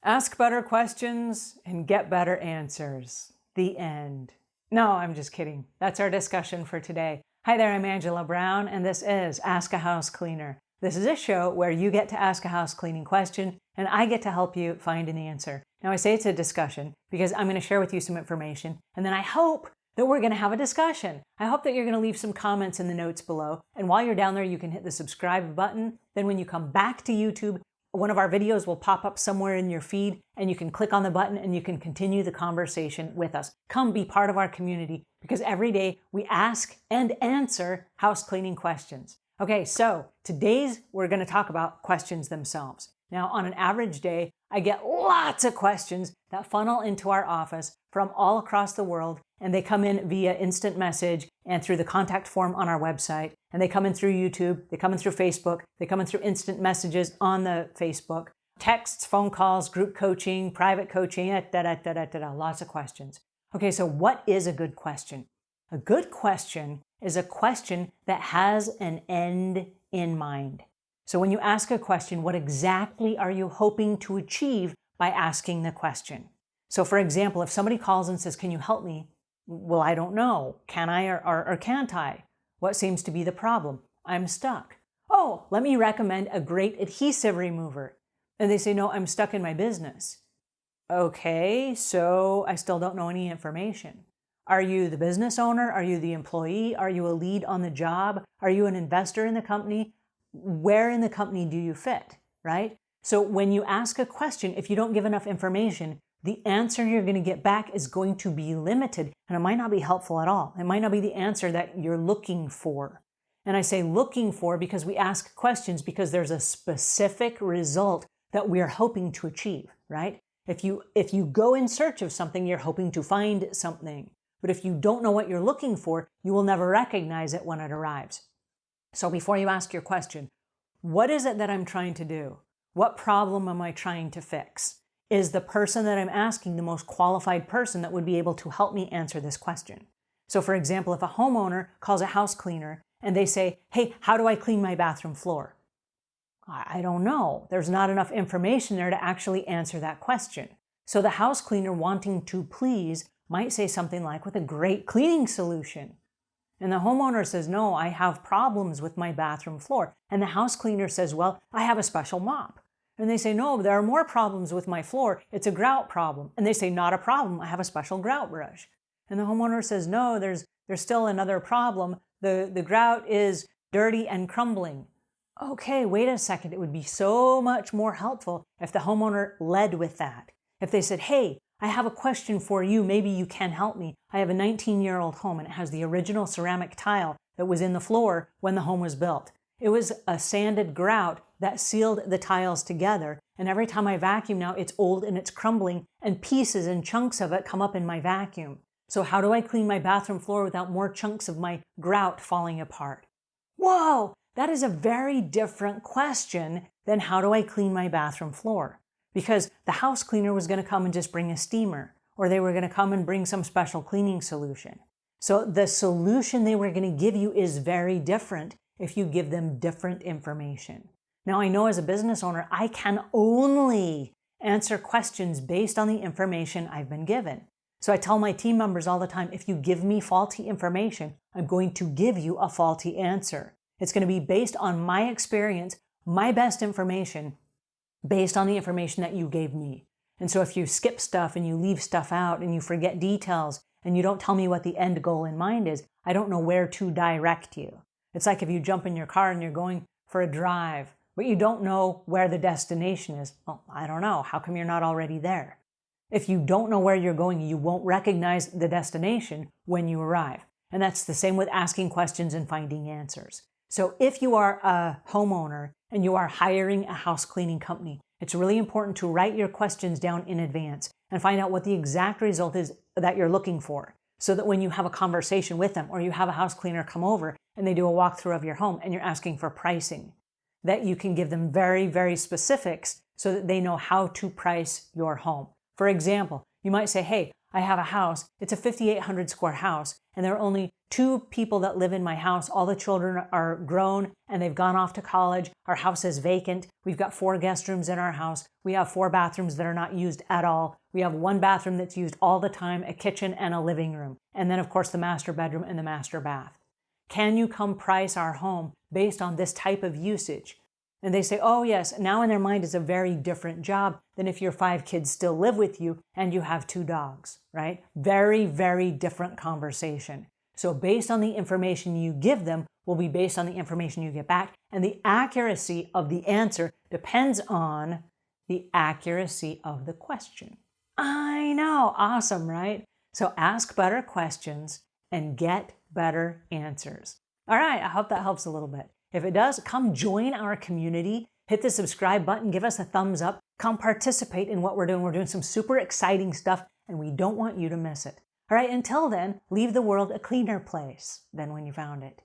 Ask better questions and get better answers. The end. No, I'm just kidding. That's our discussion for today. Hi there, I'm Angela Brown, and this is Ask a House Cleaner. This is a show where you get to ask a house cleaning question, and I get to help you find an answer. Now, I say it's a discussion because I'm going to share with you some information, and then I hope that we're going to have a discussion. I hope that you're going to leave some comments in the notes below, and while you're down there, you can hit the subscribe button. Then when you come back to YouTube, one of our videos will pop up somewhere in your feed, and you can click on the button and you can continue the conversation with us. Come be part of our community because every day we ask and answer house cleaning questions. Okay, so we're going to talk about questions themselves. Now, on an average day, I get lots of questions that funnel into our office from all across the world, and they come in via instant message and through the contact form on our website, and they come in through YouTube, they come in through Facebook, they come in through instant messages on the Facebook, texts, phone calls, group coaching, private coaching, lots of questions. Okay, so what is a good question? A good question is a question that has an end in mind. So when you ask a question, what exactly are you hoping to achieve by asking the question? So for example, if somebody calls and says, "Can you help me?" Well, I don't know. Can I or can't I? What seems to be the problem? I'm stuck. Oh, let me recommend a great adhesive remover. And they say, "No, I'm stuck in my business." Okay, so I still don't know any information. Are you the business owner? Are you the employee? Are you a lead on the job? Are you an investor in the company? Where in the company do you fit, right? So when you ask a question, if you don't give enough information, the answer you're going to get back is going to be limited, and it might not be helpful at all. It might not be the answer that you're looking for. And I say looking for because we ask questions because there's a specific result that we're hoping to achieve, right? If you go in search of something, you're hoping to find something. But if you don't know what you're looking for, you will never recognize it when it arrives. So before you ask your question, what is it that I'm trying to do? What problem am I trying to fix? Is the person that I'm asking the most qualified person that would be able to help me answer this question? So for example, if a homeowner calls a house cleaner and they say, "Hey, how do I clean my bathroom floor?" I don't know. There's not enough information there to actually answer that question. So the house cleaner wanting to please might say something like, "With a great cleaning solution." And the homeowner says, "No, I have problems with my bathroom floor." And the house cleaner says, "Well, I have a special mop." And they say, "No, there are more problems with my floor. It's a grout problem." And they say, "Not a problem. I have a special grout brush." And the homeowner says, "No, there's still another problem. The grout is dirty and crumbling." Okay, wait a second. It would be so much more helpful if the homeowner led with that. If they said, "Hey, I have a question for you. Maybe you can help me. I have a 19-year-old home and it has the original ceramic tile that was in the floor when the home was built. It was a sanded grout that sealed the tiles together. And every time I vacuum now, it's old and it's crumbling and pieces and chunks of it come up in my vacuum. So how do I clean my bathroom floor without more chunks of my grout falling apart?" Whoa, that is a very different question than how do I clean my bathroom floor? Because the house cleaner was going to come and just bring a steamer, or they were going to come and bring some special cleaning solution. So the solution they were going to give you is very different if you give them different information. Now, I know as a business owner, I can only answer questions based on the information I've been given. So I tell my team members all the time, if you give me faulty information, I'm going to give you a faulty answer. It's going to be based on my experience, my best information, based on the information that you gave me. And so if you skip stuff and you leave stuff out and you forget details and you don't tell me what the end goal in mind is, I don't know where to direct you. It's like if you jump in your car and you're going for a drive, but you don't know where the destination is. Well, I don't know. How come you're not already there? If you don't know where you're going, you won't recognize the destination when you arrive. And that's the same with asking questions and finding answers. So if you are a homeowner and you are hiring a house cleaning company, it's really important to write your questions down in advance and find out what the exact result is that you're looking for, so that when you have a conversation with them or you have a house cleaner come over and they do a walkthrough of your home and you're asking for pricing, that you can give them very, very specifics so that they know how to price your home. For example, you might say, "Hey, I have a house, it's a 5,800 square house, and there are only 2 people that live in my house. All the children are grown and they've gone off to college. Our house is vacant. We've got 4 guest rooms in our house. We have 4 bathrooms that are not used at all. We have 1 bathroom that's used all the time, a kitchen and a living room. And then of course the master bedroom and the master bath. Can you come price our home based on this type of usage? And they say, oh yes, now in their mind it's a very different job than if your 5 kids still live with you and you have 2 dogs, right? Very, very different conversation. So based on the information you give them will be based on the information you get back, and the accuracy of the answer depends on the accuracy of the question. I know, awesome, right? So ask better questions and get better answers. All right, I hope that helps a little bit. If it does, come join our community, hit the subscribe button, give us a thumbs up, come participate in what we're doing. We're doing some super exciting stuff and we don't want you to miss it. All right, until then, leave the world a cleaner place than when you found it.